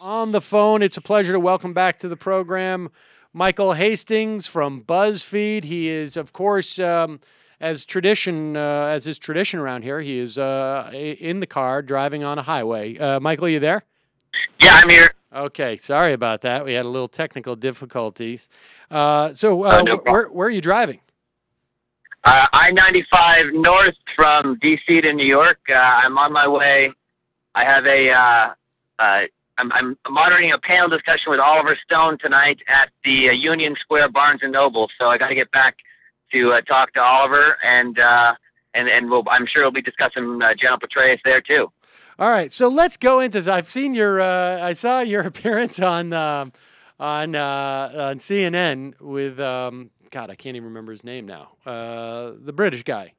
On the phone, it's a pleasure to welcome back to the program Michael Hastings from BuzzFeed. He is, of course, as is tradition around here, he is in the car driving on a highway. Michael, are you there? Yeah, I'm here. Okay, sorry about that. We had a little technical difficulties. No where are you driving? I-95 north from D.C. to New York. I'm on my way. I have I'm moderating a panel discussion with Oliver Stone tonight at the Union Square Barnes & Noble. So I got to get back to talk to Oliver, and I'm sure we'll be discussing General Petraeus there too. All right, so let's go into. I've seen your. I saw your appearance on CNN with. God, I can't even remember his name now. The British guy.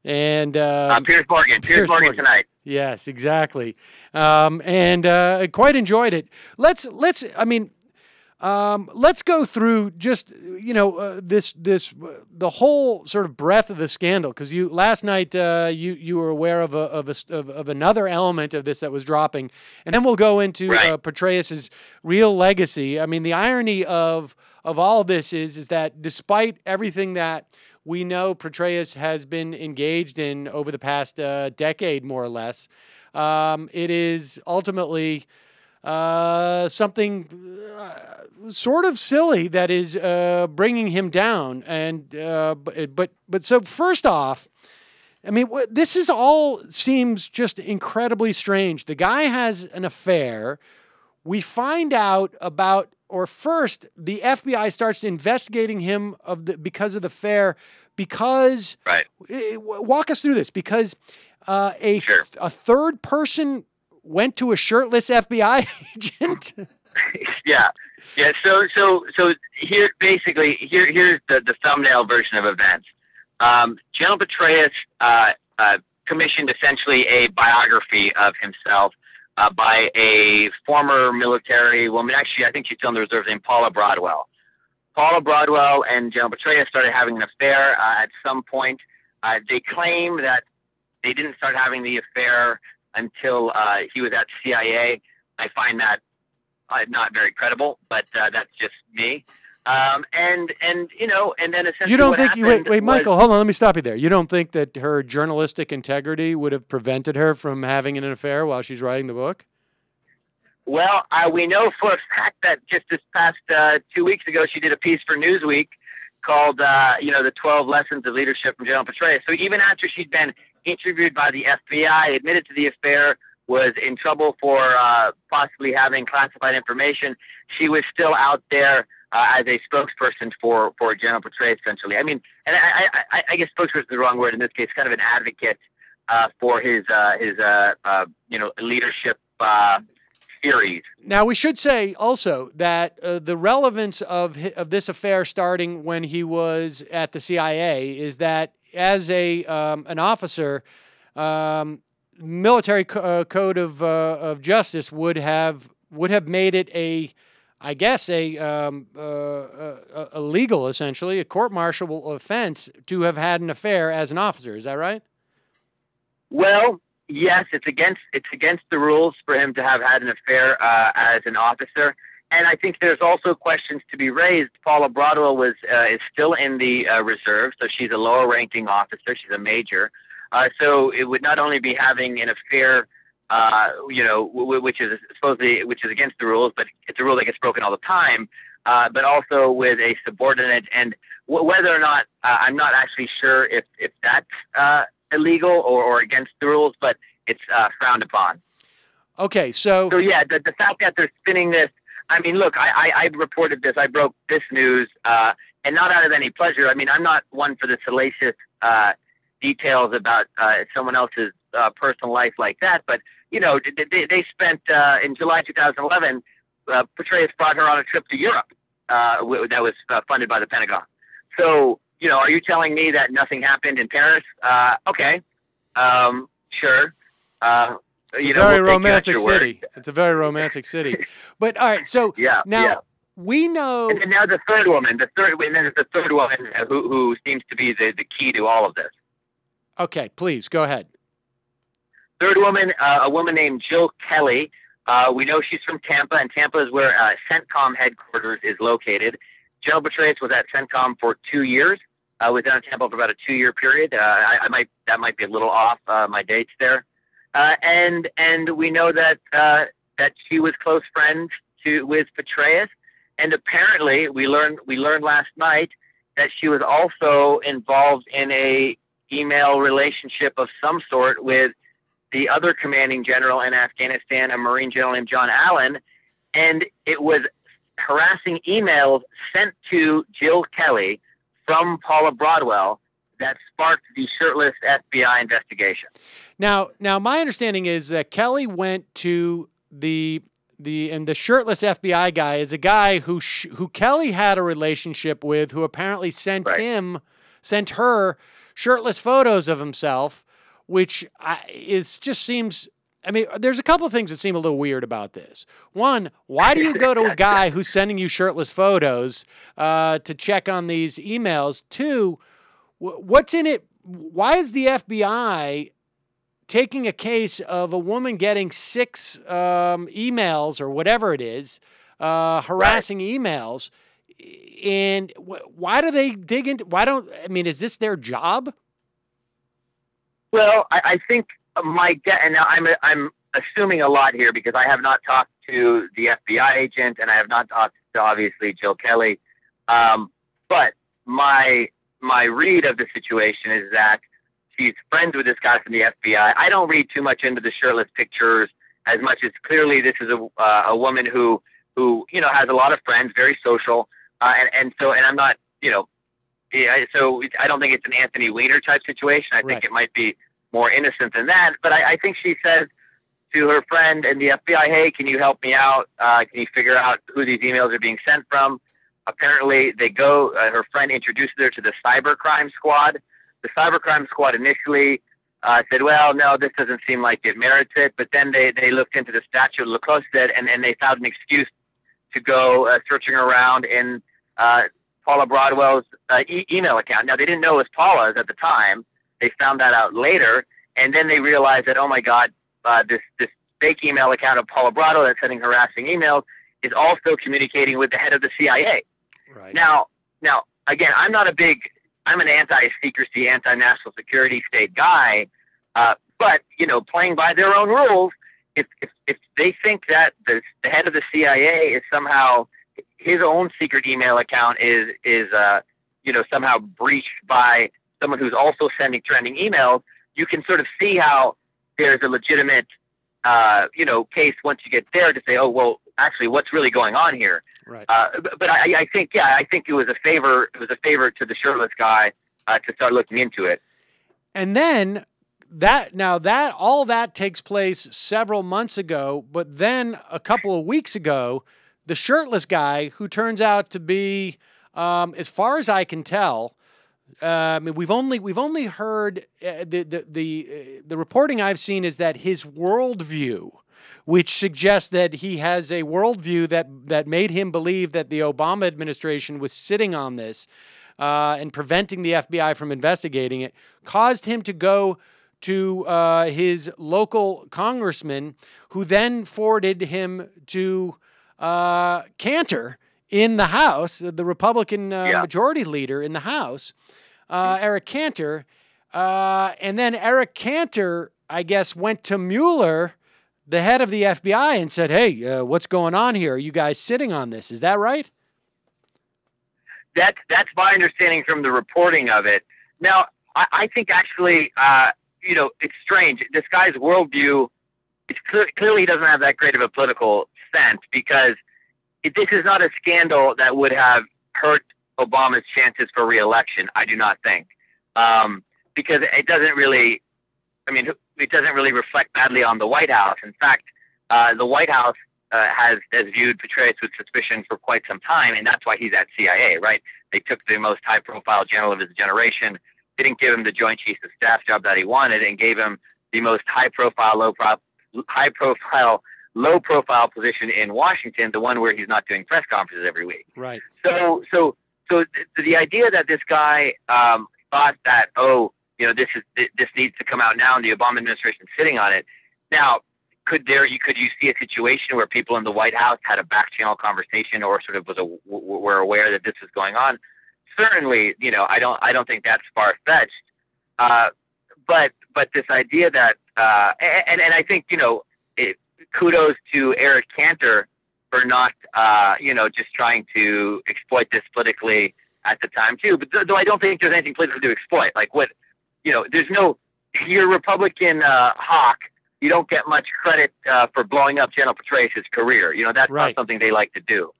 And Piers Morgan. Piers Morgan tonight. Yes, exactly. I quite enjoyed it. Let's go through just the whole sort of breadth of the scandal, because last night you were aware of another element of this that was dropping, and then we'll go into Petraeus's real legacy. I mean, the irony of all this is that despite everything that we know Petraeus has been engaged in over the past decade, more or less, it is ultimately something sort of silly that is bringing him down. And but so first off, I mean, this is all seems just incredibly strange. The guy has an affair. We find out about. Or first, the FBI starts investigating him because of the affair. Because walk us through this. Because a third person went to a shirtless FBI agent. Yeah. So here here's the thumbnail version of events. General Petraeus commissioned essentially a biography of himself. By a former military woman. Actually, I think she's still in the reserves, named Paula Broadwell. Paula Broadwell and General Petraeus started having an affair at some point. They claim that they didn't start having the affair until he was at CIA. I find that not very credible, but that's just me. And then essentially you don't think wait, Michael, hold on, let me stop you there. You don't think that her journalistic integrity would have prevented her from having an affair while she's writing the book? Well, we know for a fact that just this past 2 weeks ago, she did a piece for Newsweek called, the 12 Lessons of Leadership from General Petraeus. So even after she'd been interviewed by the FBI, admitted to the affair, was in trouble for possibly having classified information, she was still out there as a spokesperson for General Petraeus, essentially. I mean, and I guess spokesperson is the wrong word in this case, kind of an advocate for his leadership theories. Now, we should say also that the relevance of this affair starting when he was at the CIA is that as an officer, military code of justice would have made it a legal, essentially, a court-martial offense to have had an affair as an officer. Is that right? Well, yes, it's against the rules for him to have had an affair as an officer. And I think there's also questions to be raised. Paula Broadwell is still in the reserve, so she's a lower-ranking officer. She's a major. So it would not only be having an affair, which is against the rules, but it's a rule that gets broken all the time, but also with a subordinate. And whether or not, I'm not actually sure if that's illegal or against the rules, but it's frowned upon. Okay, so yeah, the fact that they're spinning this. I mean, look, I reported this. I broke this news, and not out of any pleasure. I mean, I'm not one for the salacious details about someone else's personal life like that. But, they spent in July 2011, Petraeus brought her on a trip to Europe that was funded by the Pentagon. So, are you telling me that nothing happened in Paris? Okay. Sure. It's a very romantic city. It's a very romantic city. But all right, so we know. And now the third woman, who seems to be the key to all of this. Okay, please go ahead. Third woman, a woman named Jill Kelley. We know she's from Tampa, and Tampa is where CENTCOM headquarters is located. General Petraeus was at CENTCOM for 2 years. Was down in Tampa for about a 2-year period. That might be a little off my dates there. And we know that she was close friends with Petraeus, and apparently we learned last night that she was also involved in a email relationship of some sort with the other commanding general in Afghanistan, a Marine general named John Allen, and it was harassing emails sent to Jill Kelley from Paula Broadwell that sparked the shirtless FBI investigation. Now, my understanding is that Kelley went to the shirtless FBI guy is a guy who Kelley had a relationship with, who apparently sent her shirtless photos of himself, which just seems. I mean, there's a couple of things that seem a little weird about this. One, why do you go to a guy who's sending you shirtless photos to check on these emails? Two, what's in it? Why is the FBI taking a case of a woman getting 6 emails or whatever it is, harassing emails, and why do they dig into? Is this their job? Well, I think my guess, and now I'm assuming a lot here because I have not talked to the FBI agent and I have not talked to obviously Jill Kelley, but my read of the situation is that she's friends with this guy from the FBI. I don't read too much into the shirtless pictures as much as clearly this is a woman who has a lot of friends, very social, and I'm not so I don't think it's an Anthony Weiner type situation. I think it might be more innocent than that. But I think she says to her friend in the FBI, "Hey, can you help me out? Can you figure out who these emails are being sent from?" Apparently, they go. Her friend introduces her to the cybercrime squad. The cybercrime squad initially said, "Well, no, this doesn't seem like it merits it." But then they looked into the statute of Lacoste and they found an excuse to go searching around in Paula Broadwell's email account. Now, they didn't know it was Paula's at the time. They found that out later, and then they realized that, oh my God, this fake email account of Paula Broadwell that's sending harassing emails is also communicating with the head of the CIA. Right. Now, again, I'm an anti-secrecy, anti-national security state guy, but playing by their own rules, if they think that the head of the CIA is somehow his own secret email account is somehow breached by someone who's also sending trending emails, you can sort of see how there's a legitimate, case once you get there to say, oh, well, actually, what's really going on here? Right. But I think it was a favor. It was a favor to the shirtless guy to start looking into it. And then all that takes place several months ago, but then a couple of weeks ago, the shirtless guy, who turns out to be, as far as I can tell, we've only heard the reporting I've seen is that his worldview, which suggests that he has a worldview that made him believe that the Obama administration was sitting on this and preventing the FBI from investigating it, caused him to go to his local congressman, who then forwarded him to Cantor in the House, the Republican majority leader in the House, Eric Cantor. And then Eric Cantor, I guess, went to Mueller, the head of the FBI, and said, hey, what's going on here? Are you guys sitting on this? Is that right? That's my understanding from the reporting of it. Now, I think actually, it's strange. This guy's worldview, clearly he doesn't have that great of a political sense, because this is not a scandal that would have hurt Obama's chances for re-election, I do not think. Because it doesn't really reflect badly on the White House. In fact, the White House has viewed Petraeus with suspicion for quite some time, and that's why he's at CIA, right? They took the most high-profile general of his generation, didn't give him the Joint Chiefs of Staff job that he wanted, and gave him the most high-profile, low-profile position in Washington, the one where he's not doing press conferences every week. Right. So the idea that this guy thought that, this needs to come out now, and the Obama administration is sitting on it. Now, could you see a situation where people in the White House had a back channel conversation or sort of were aware that this was going on? Certainly, I don't think that's far fetched. But this idea that and I think kudos to Eric Cantor for not just trying to exploit this politically at the time too. But though I don't think there's anything political to exploit. Like there's no, you're Republican hawk. You don't get much credit for blowing up General Petraeus' career. That's right. Not something they like to do.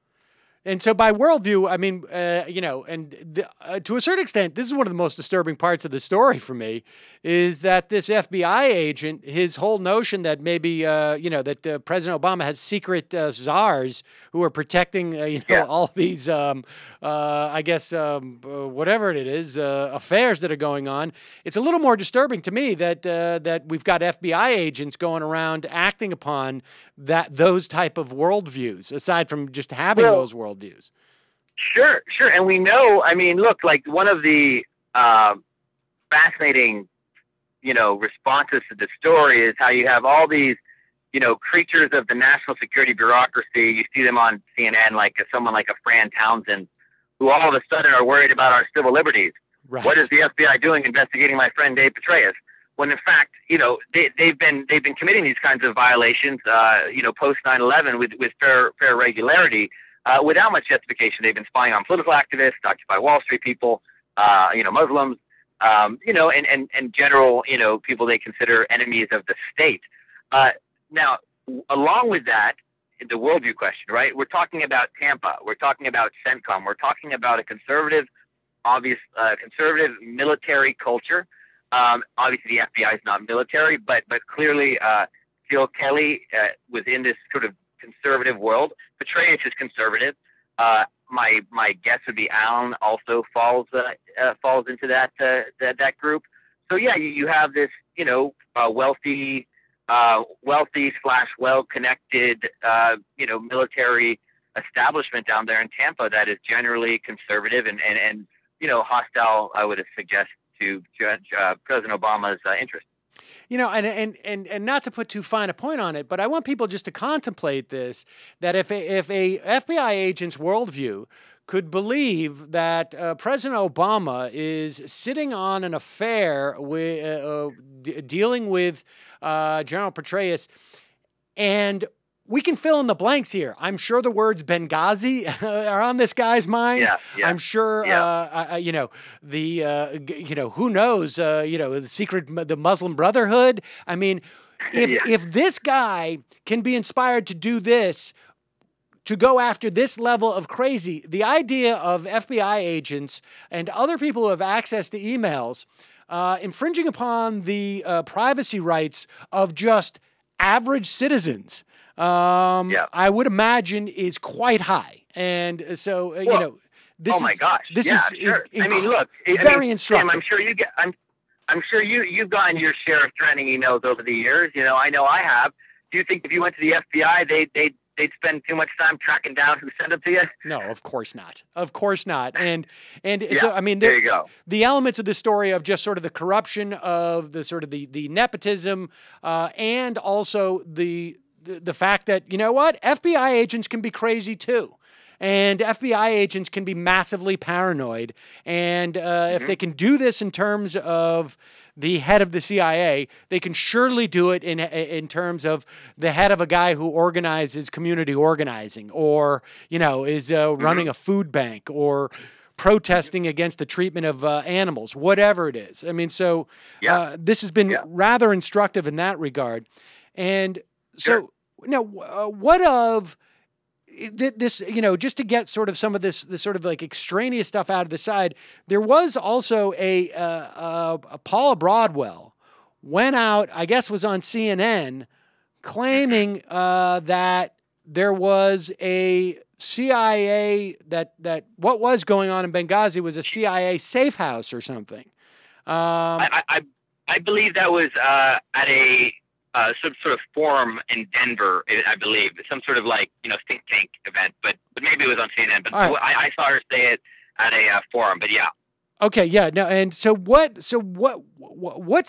And so by worldview, I mean, to a certain extent, this is one of the most disturbing parts of the story for me, is that this FBI agent, his whole notion that maybe, that President Obama has secret czars who are protecting, all these, whatever it is, affairs that are going on. It's a little more disturbing to me that we've got FBI agents going around acting upon those type of worldviews, aside from just having those worldviews. Sure. And we know, I mean, look, like one of the fascinating, responses to the story is how you have all these, creatures of the national security bureaucracy. You see them on CNN, like someone like a Fran Townsend, who all of a sudden are worried about our civil liberties. Right. What is the FBI doing investigating my friend David Petraeus? When in fact, they've been committing these kinds of violations, post 9/11 with fair regularity, without much justification. They've been spying on political activists, Occupy Wall Street people, Muslims, and general, people they consider enemies of the state. Now, along with that, the worldview question, right? We're talking about Tampa. We're talking about CENTCOM. We're talking about a conservative military culture. Obviously, the FBI is not military, but clearly, Kelley was in this sort of conservative world. Petraeus is conservative. My guess would be Allen also falls into that group. So yeah, you have this wealthy / well-connected military establishment down there in Tampa that is generally conservative and hostile, I would suggest, to President Obama's interest. And not to put too fine a point on it, but I want people just to contemplate this, that if a FBI agent's worldview could believe that President Obama is sitting on an affair with dealing with General Petraeus, and we can fill in the blanks here. I'm sure the words Benghazi are on this guy's mind. Yeah. I'm sure, who knows, the Muslim Brotherhood. I mean, if this guy can be inspired to do this, to go after this level of crazy, the idea of FBI agents and other people who have access to emails, infringing upon the privacy rights of just average citizens, I would imagine is quite high. And so, this my gosh. This is sure. I mean, look, very instructive. Sam, I'm sure you've gotten your share of threatening emails over the years. I know I have. Do you think if you went to the FBI, they'd spend too much time tracking down who sent them to you? No, of course not. Of course not. And yeah, so, I mean, there you go. The elements of the story of just sort of the corruption of the sort of the nepotism, and also the fact that, FBI agents can be crazy too. And FBI agents can be massively paranoid. And if they can do this in terms of the head of the CIA, they can surely do it in terms of the head of a guy who organizes community organizing, or, is running a food bank, or protesting against the treatment of animals, whatever it is. I mean, so this has been rather instructive in that regard. And so now, what of this, just to get sort of some of this sort of like extraneous stuff out of the side, there was also a Paula Broadwell went out, I guess was on CNN, claiming that there was a CIA, that what was going on in Benghazi was a CIA safe house or something. I believe that was at a some sort of forum in Denver, I believe, some sort of think tank event, but maybe it was on CNN. But right. I saw her say it at a forum. But yeah. Okay, yeah. No, and so what's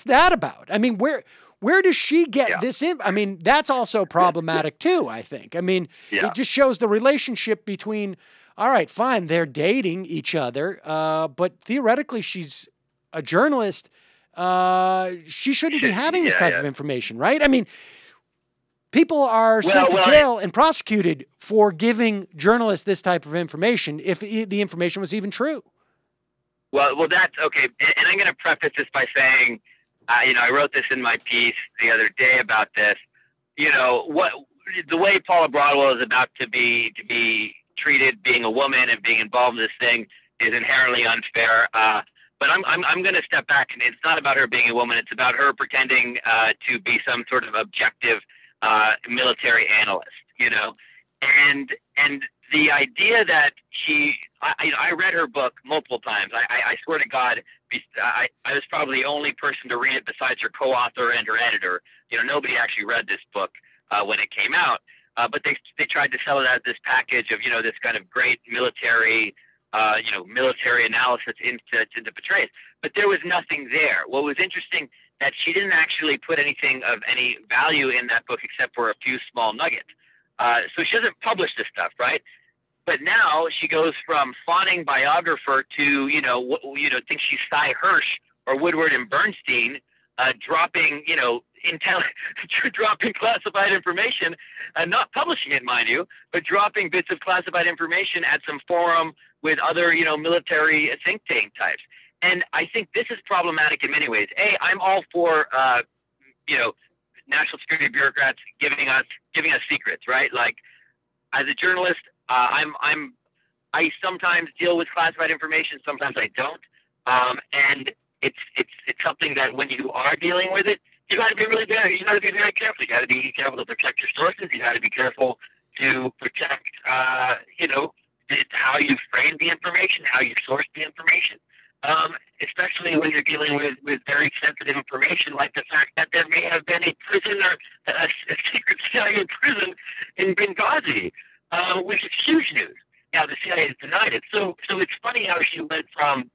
that about? I mean, where does she get this in? I mean, that's also problematic too, I think. I mean, it just shows the relationship between, all right, fine, they're dating each other, but theoretically she's a journalist. She shouldn't be having this type of information, right? I mean, people are sent to jail and prosecuted for giving journalists this type of information if the information was even true. Well, that's okay. And I'm going to preface this by saying, I wrote this in my piece the other day about this. The way Paula Broadwell is about to be treated, being a woman and being involved in this thing, is inherently unfair. But I'm going to step back, and it's not about her being a woman. It's about her pretending to be some sort of objective military analyst, and the idea that I read her book multiple times. I swear to God, I was probably the only person to read it besides her co-author and her editor. Nobody actually read this book when it came out, but they tried to sell it as this package of this kind of great military analysis into Petraeus. But there was nothing there. What was interesting, that she didn't actually put anything of any value in that book except for a few small nuggets. So she doesn't publish this stuff, right? But now she goes from fawning biographer to, think she's Cy Hirsch or Woodward and Bernstein, dropping, dropping classified information, not publishing it, mind you, but dropping bits of classified information at some forum with other, military think tank types. And I think this is problematic in many ways. I'm all for, national security bureaucrats giving us secrets, right? Like, as a journalist, I sometimes deal with classified information, sometimes I don't, and it's something that when you are dealing with it, you got to be very careful. You got to be careful to protect your sources. You got to be careful to protect, how you frame the information, how you source the information. Especially when you're dealing with very sensitive information, like the fact that there may have been a secret CIA prison in Benghazi, which is huge news. Now the CIA has denied it. So it's funny how she went from,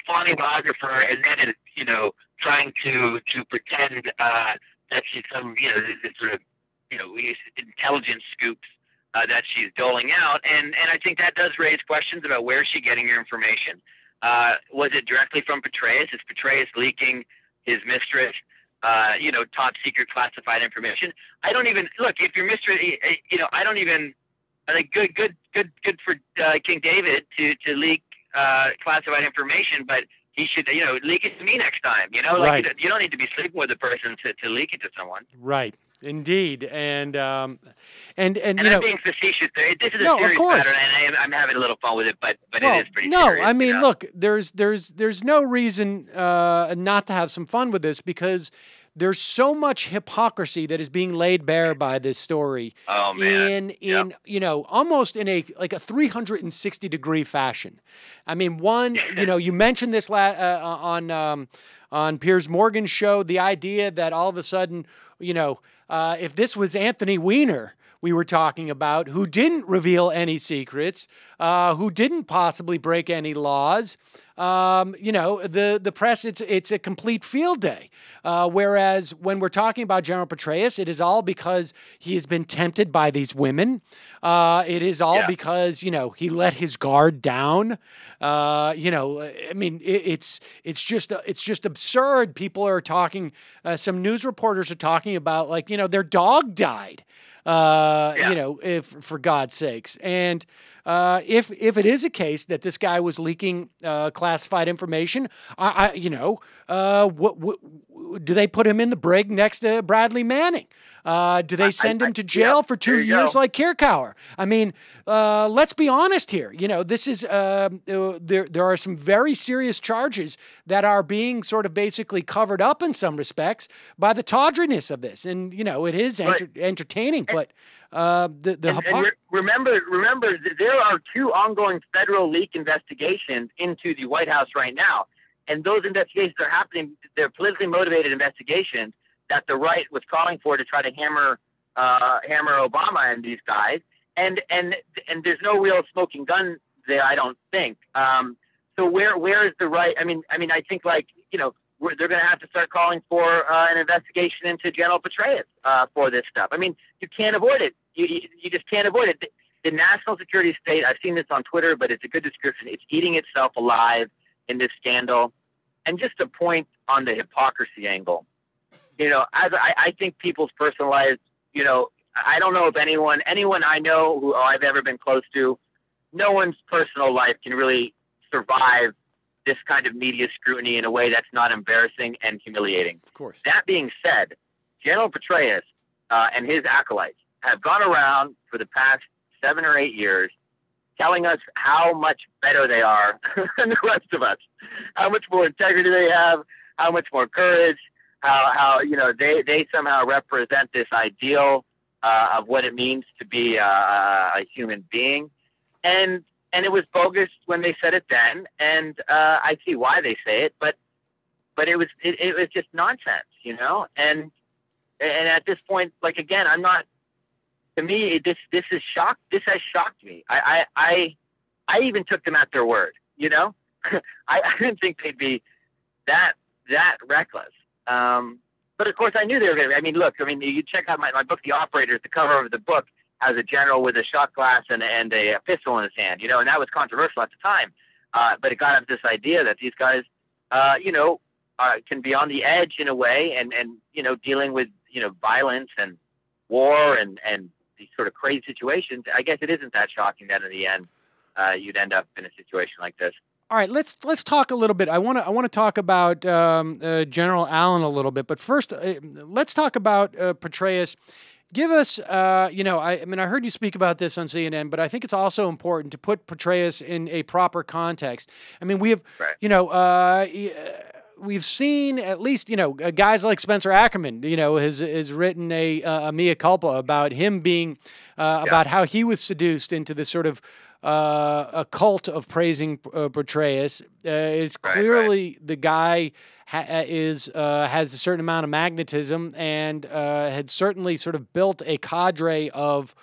fawning biographer and then, trying to pretend that she's some, this sort of, intelligence scoops that she's doling out. And I think that does raise questions about where is she getting her information. Was it directly from Petraeus? Is Petraeus leaking his mistress, top secret classified information? I don't even look. If your mistress, I don't even. I think good for King David to leak classified information, but he should, leak it to me next time. Right. You don't need to be sleeping with a person to leak it to someone. Right. Indeed, and I'm being facetious. This is a serious matter, and I'm having a little fun with it, but it is pretty serious. I mean, look, there's no reason not to have some fun with this, because there's so much hypocrisy that is being laid bare by this story. Oh man! In almost in a 360-degree fashion. I mean, you mentioned this on Piers Morgan's show, the idea that all of a sudden, if this was Anthony Weiner we were talking about, who didn't reveal any secrets, who didn't possibly break any laws, the press, it's a complete field day. Whereas when we're talking about General Petraeus, it is all because he has been tempted by these women. It is all because, he let his guard down. I mean, it's just absurd. People are talking, some news reporters are talking about, their dog died, if for God's sakes. And if it is a case that this guy was leaking classified information, what do they put him in the brig next to Bradley Manning? Do they send him to jail for 2 years like Kirchauer? I mean, let's be honest here. This is there are some very serious charges that are being sort of basically covered up in some respects by the tawdriness of this, and it is entertaining, but remember, there are 2 ongoing federal leak investigations into the White House right now, and those investigations are happening. They're politically motivated investigations that the right was calling for to try to hammer Obama and these guys, and there's no real smoking gun there, I don't think. So where is the right? I mean, I think they're going to have to start calling for an investigation into General Petraeus for this stuff. I mean, you can't avoid it. You just can't avoid it. The national security state, I've seen this on Twitter, but it's a good description. It's eating itself alive in this scandal. And just a point on the hypocrisy angle, you know, as I think people's personal lives, you know, I don't know if anyone I know who I've ever been close to, no one's personal life can really survive this kind of media scrutiny in a way that's not embarrassing and humiliating. Of course. That being said, General Petraeus and his acolytes have gone around for the past 7 or 8 years telling us how much better they are than the rest of us, how much more integrity they have, how much more courage, how you know, they somehow represent this ideal of what it means to be a human being. And it was bogus when they said it then, and I see why they say it, but it was just nonsense, you know. And at this point, like, again, I'm not. To me, this is shocked. This has shocked me. I even took them at their word, you know. I didn't think they'd be that reckless. But of course, I knew they were going to. I mean, look. I mean, you check out my book, The Operators. The cover of the book has a general with a shot glass and a pistol in his hand, you know, and that was controversial at the time. But it got up this idea that these guys, you know, can be on the edge in a way, and you know, dealing with, you know, violence and war and these sort of crazy situations. I guess it isn't that shocking that in the end you'd end up in a situation like this. All right, let's talk a little bit. I want to talk about General Allen a little bit, but first, let's talk about Petraeus. Give us, you know, I mean, I heard you speak about this on CNN, but I think it's also important to put Petraeus in a proper context. I mean, we have, right, you know, we've seen at least, you know, guys like Spencer Ackerman, you know, has written a mea culpa about him being, about how he was seduced into this sort of a cult of praising Petraeus. It's clearly the guy has a certain amount of magnetism and had certainly sort of built a cadre of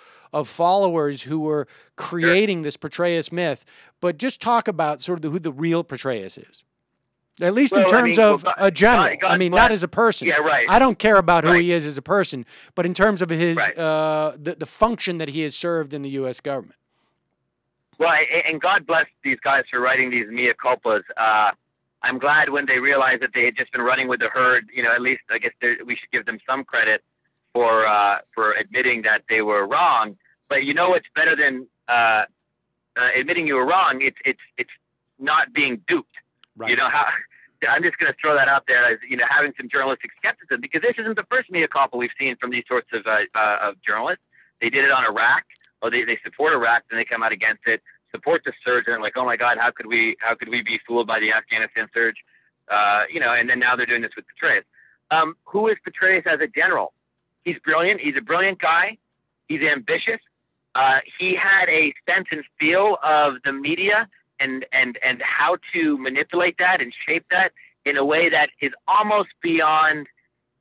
followers who were creating this Petraeus myth. But just talk about sort of who the real Petraeus is. At least in terms of a general. I mean, not as a person. Yeah, right. I don't care about who he is as a person, but in terms of his the function that he has served in the U.S. government. Well, and God bless these guys for writing these mea culpas. I'm glad when they realized that they had just been running with the herd. You know, at least I guess we should give them some credit for admitting that they were wrong. But you know what's better than admitting you were wrong? It's not being duped. Right. You know, I'm just going to throw that out there as, you know, having some journalistic skepticism, because this isn't the first mea culpa we've seen from these sorts of journalists. They did it on Iraq, or they support Iraq, then they come out against it, support the surge, and like, oh my God, how could we be fooled by the Afghanistan surge? You know, and then now they're doing this with Petraeus. Who is Petraeus as a general? He's brilliant. He's a brilliant guy. He's ambitious. He had a sense and feel of the media and how to manipulate that and shape that in a way that is almost beyond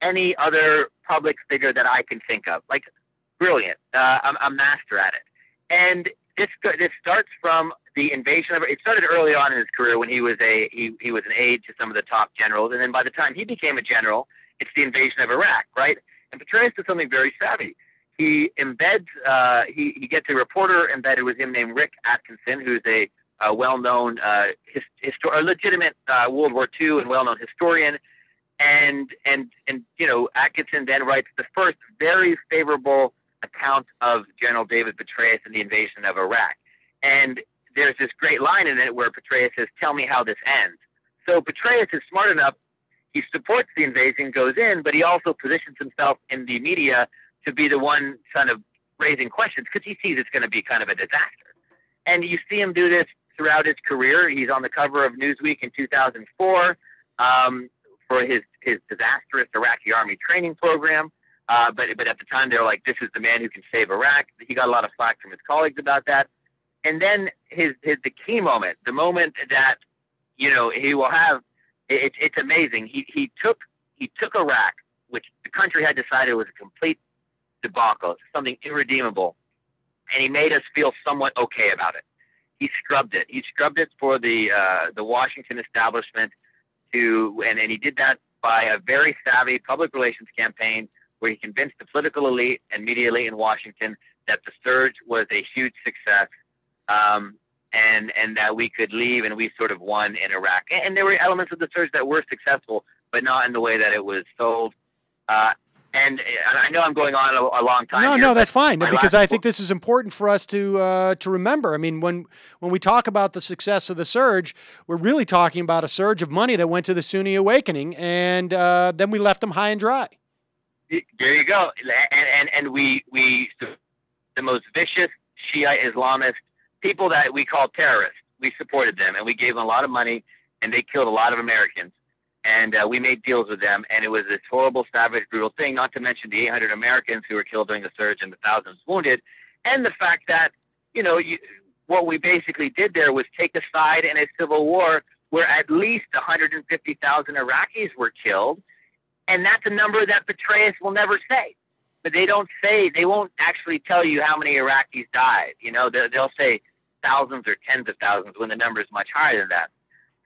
any other public figure that I can think of. Like, brilliant, a master at it. And this starts from the invasion of. It started early on in his career when he was an aide to some of the top generals, and then by the time he became a general, it's the invasion of Iraq, right? And Petraeus did something very savvy. He embeds. He gets a reporter embedded with him named Rick Atkinson, who's a well-known, a legitimate World War II and well-known historian, and you know, Atkinson then writes the first very favorable account of General David Petraeus and the invasion of Iraq. And there's this great line in it where Petraeus says, "Tell me how this ends." So Petraeus is smart enough; he supports the invasion, goes in, but he also positions himself in the media to be the one kind of raising questions because he sees it's going to be kind of a disaster. And you see him do this throughout his career. He's on the cover of Newsweek in 2004 for his disastrous Iraqi army training program. But at the time, they were like, this is the man who can save Iraq. He got a lot of flack from his colleagues about that. And then the key moment, the moment that, you know, he will have, it's amazing. He took Iraq, which the country had decided was a complete debacle, something irredeemable, and he made us feel somewhat okay about it. He scrubbed it. He scrubbed it for the Washington establishment and he did that by a very savvy public relations campaign where he convinced the political elite and media elite in Washington that the surge was a huge success, and that we could leave, and we sort of won in Iraq. And there were elements of the surge that were successful, but not in the way that it was sold. And I know I'm going on a long time. No, that's fine, because I think this is important for us to remember. I mean, when we talk about the success of the surge, we're really talking about a surge of money that went to the Sunni awakening, and then we left them high and dry. There you go. And we the most vicious Shia Islamist people that we call terrorists, we supported them, and we gave them a lot of money, and they killed a lot of Americans. And we made deals with them, and it was this horrible, savage, brutal thing, not to mention the 800 Americans who were killed during the surge and the thousands wounded, and the fact that, what we basically did there was take a side in a civil war where at least 150,000 Iraqis were killed, and that's a number that Petraeus will never say. But they won't actually tell you how many Iraqis died. They'll say thousands or tens of thousands when the number is much higher than that.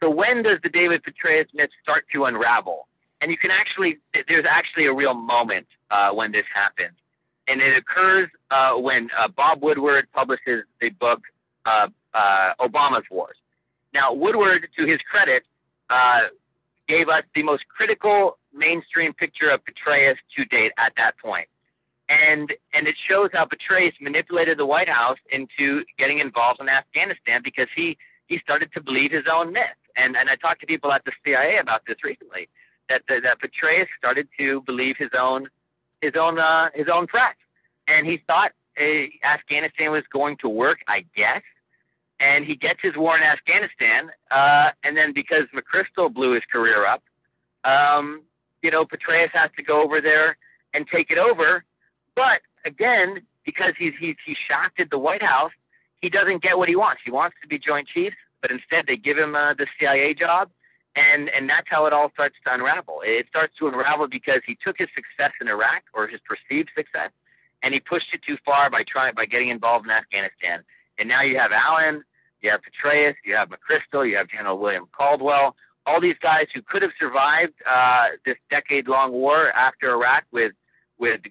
So when does the David Petraeus myth start to unravel? And there's actually a real moment when this happens. And it occurs when Bob Woodward publishes the book, Obama's Wars. Now, Woodward, to his credit, gave us the most critical mainstream picture of Petraeus to date at that point. And it shows how Petraeus manipulated the White House into getting involved in Afghanistan because he started to believe his own myth. And I talked to people at the CIA about this recently, that Petraeus started to believe his own press, and he thought Afghanistan was going to work, I guess. And he gets his war in Afghanistan, and then because McChrystal blew his career up, Petraeus has to go over there and take it over. But again, because he's shocked at the White House, he doesn't get what he wants. He wants to be Joint Chiefs, but instead they give him the CIA job, and that's how it all starts to unravel. It starts to unravel because he took his success in Iraq, or his perceived success, and he pushed it too far by getting involved in Afghanistan. And now you have Allen, you have Petraeus, you have McChrystal, you have General William Caldwell, all these guys who could have survived this decade-long war after Iraq with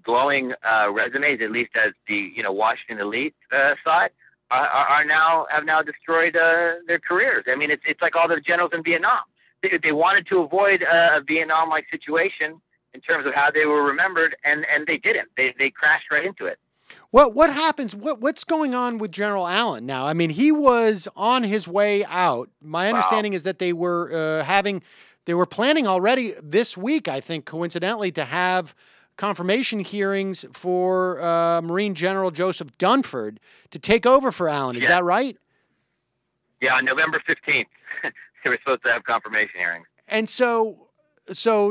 glowing resumes, at least as the Washington elite side. Have now destroyed their careers. I mean, it's like all the generals in Vietnam. They wanted to avoid a Vietnam-like situation in terms of how they were remembered, and they didn't. They crashed right into it. What happens? What's going on with General Allen now? I mean, he was on his way out. My understanding is that they were planning already this week, I think, coincidentally, to have confirmation hearings for Marine General Joseph Dunford to take over for Allen. Is that right? Yeah, on November 15th, they were supposed to have confirmation hearings. And so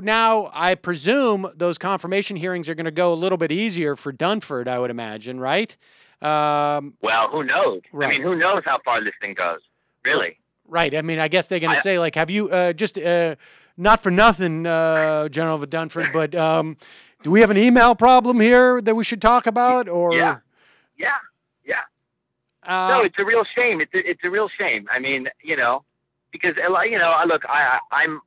now I presume those confirmation hearings are going to go a little bit easier for Dunford, I would imagine, right? Well, who knows? Right. I mean, who knows how far this thing goes, really? Right. I mean, I guess they're going to say, like, have you just not for nothing, General Dunford, but do we have an email problem here that we should talk about? Or yeah. No, it's a real shame. It's a real shame. I mean, because look, I'm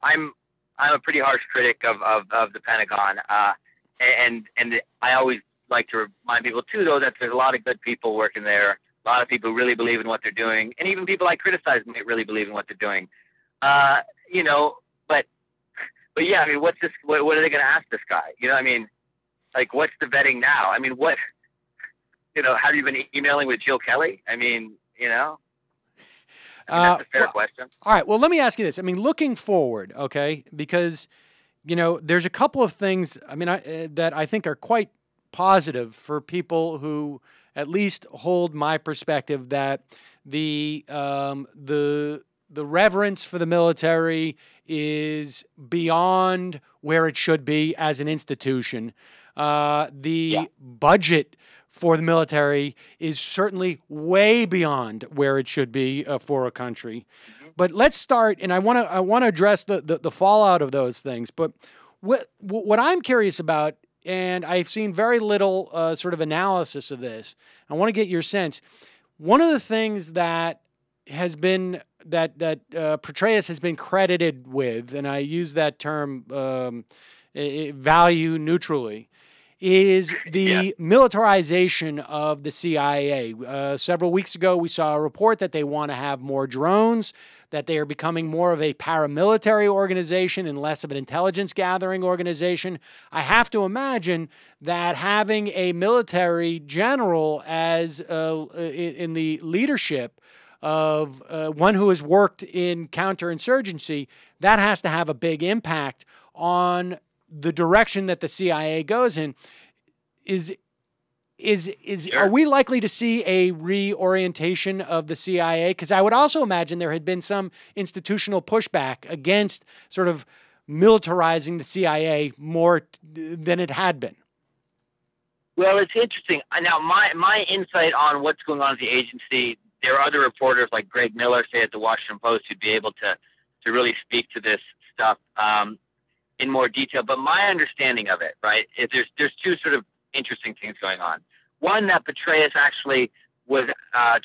a pretty harsh critic of the Pentagon, and I always like to remind people too, though, that there's a lot of good people working there. A lot of people really believe in what they're doing, and even people I criticize might really believe in what they're doing. But yeah, I mean, what are they going to ask this guy? I mean, like, what's the vetting now? I mean, have you been emailing with Jill Kelley? I mean, that's a fair question. All right. Well, let me ask you this. I mean, looking forward, okay, because, there's a couple of things, I mean, that I think are quite positive for people who at least hold my perspective that the reverence for the military is beyond where it should be as an institution. The budget for the military is certainly way beyond where it should be for a country. Mm-hmm. But let's start, and I want to address the fallout of those things. But what I'm curious about, and I've seen very little sort of analysis of this, I want to get your sense. One of the things that has been Petraeus has been credited with, and I use that term value neutrally, is the militarization of the CIA. Several weeks ago, we saw a report that they want to have more drones, that they are becoming more of a paramilitary organization and less of an intelligence gathering organization. I have to imagine that having a military general as in the leadership of one who has worked in counterinsurgency, that has to have a big impact on the direction that the CIA goes in. Are we likely to see a reorientation of the CIA? Because I would also imagine there had been some institutional pushback against sort of militarizing the CIA more than it had been. Well, it's interesting. Now, my insight on what's going on at the agency, there are other reporters like Greg Miller, say at the Washington Post, who'd be able to really speak to this stuff in more detail. But my understanding of it, right, is there's two sort of interesting things going on. One, that Petraeus actually was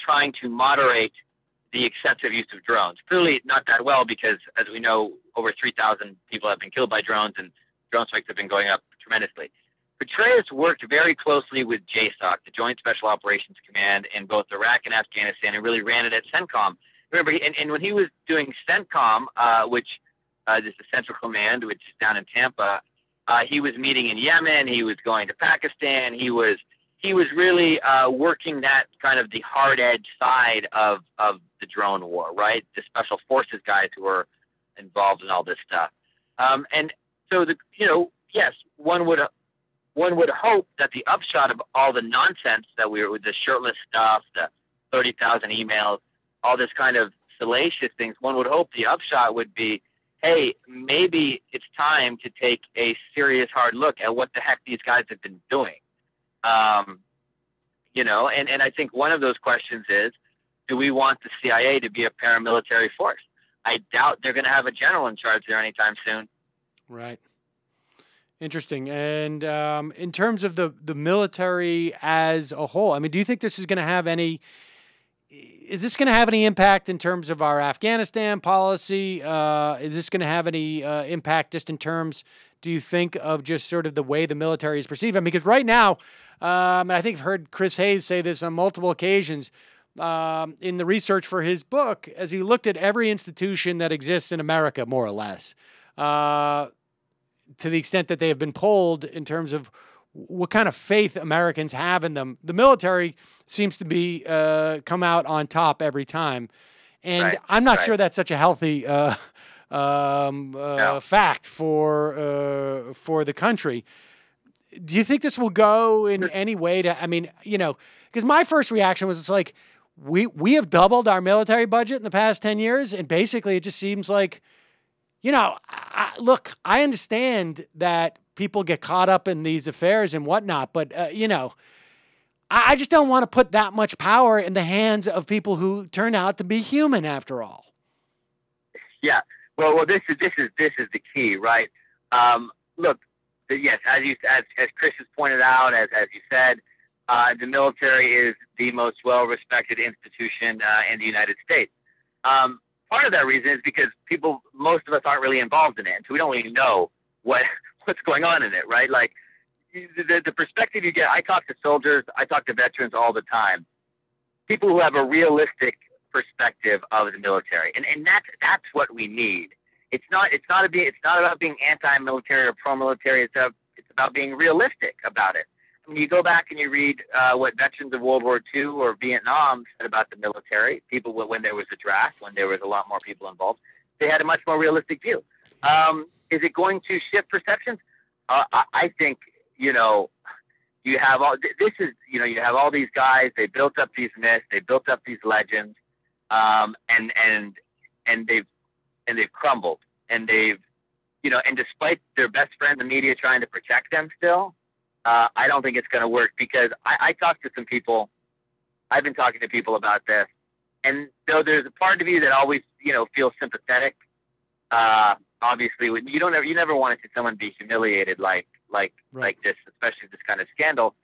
trying to moderate the excessive use of drones. Clearly not that well, because as we know, over 3,000 people have been killed by drones, and drone strikes have been going up tremendously. Petraeus worked very closely with JSOC, the Joint Special Operations Command, in both Iraq and Afghanistan, and really ran it at CENTCOM. Remember, and when he was doing CENTCOM, which is the Central Command, which is down in Tampa, he was meeting in Yemen. He was going to Pakistan. He was really working that kind of the hard edge side of the drone war, right? The special forces guys who were involved in all this stuff. And so yes, one would hope that the upshot of all the nonsense that we were with the shirtless stuff, the 30,000 emails, all this kind of salacious things, one would hope the upshot would be, hey, maybe it's time to take a serious hard look at what the heck these guys have been doing. And I think one of those questions is, do we want the CIA to be a paramilitary force? I doubt they're going to have a general in charge there anytime soon. Right. Interesting. And in terms of the military as a whole, I mean, do you think this is going to have any impact in terms of our Afghanistan policy? Is this going to have any impact just in terms, do you think, of just sort of the way the military is perceived? I mean, because right now, and I think I've heard Chris Hayes say this on multiple occasions in the research for his book, as he looked at every institution that exists in America, more or less, to the extent that they have been polled in terms of what kind of faith Americans have in them. The military seems to be come out on top every time. And right, I'm not right. sure that's such a healthy fact for the country. Do you think this will go in any way to, I mean, because my first reaction was, it's like, we have doubled our military budget in the past 10 years. And basically it just seems like, look, I understand that people get caught up in these affairs and whatnot, but, I just don't want to put that much power in the hands of people who turn out to be human after all. Yeah. Well, this is the key, right? Look, yes, as Chris has pointed out, as you said, the military is the most well-respected institution in the United States. Part of that reason is because most of us aren't really involved in it, so we don't really know what's going on in it, right? Like the perspective you get. I talk to soldiers, I talk to veterans all the time. People who have a realistic perspective of the military, and that's what we need. It's not about being anti-military or pro-military. It's about being realistic about it. When you go back and you read what veterans of World War II or Vietnam said about the military, people when there was a draft, when there was a lot more people involved, they had a much more realistic view. Is it going to shift perceptions? I think you have you have all these guys. They built up these myths. They built up these legends, and they've crumbled. And and despite their best friend, the media, trying to protect them still. I don't think it's going to work, because I talked to some people. I've been talking to people about this, and though there's a part of you that always, feels sympathetic. Obviously, you never want to see someone be humiliated like this, especially this kind of scandal.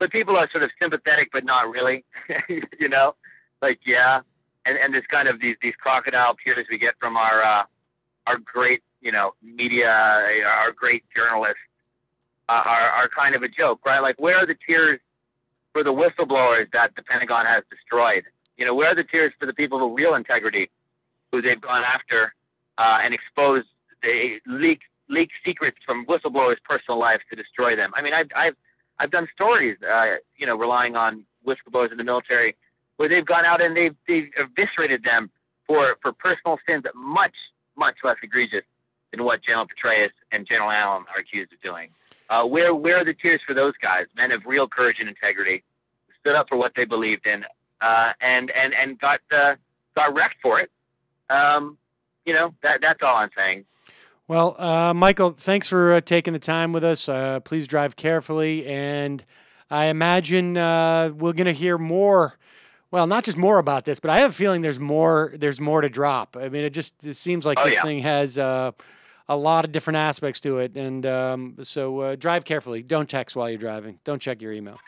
But people are sort of sympathetic, but not really. Like, yeah, and this kind of these crocodile tears we get from our great, media, our great journalists are kind of a joke, right? Like, where are the tears for the whistleblowers that the Pentagon has destroyed? Where are the tears for the people with real integrity who they've gone after and exposed, they leak secrets from whistleblowers' personal lives to destroy them? I mean, I've done stories, relying on whistleblowers in the military where they've gone out and they've eviscerated them for personal sins that much less egregious than what General Petraeus and General Allen are accused of doing. Where are the tears for those guys, men of real courage and integrity, who stood up for what they believed in, and got wrecked for it? That's all I'm saying. Well, Michael, thanks for taking the time with us. Please drive carefully, and I imagine we're going to hear more. Well, not just more about this, but I have a feeling there's more to drop. I mean, it seems like this thing has a lot of different aspects to it, and so drive carefully. Don't text while you're driving. Don't check your email.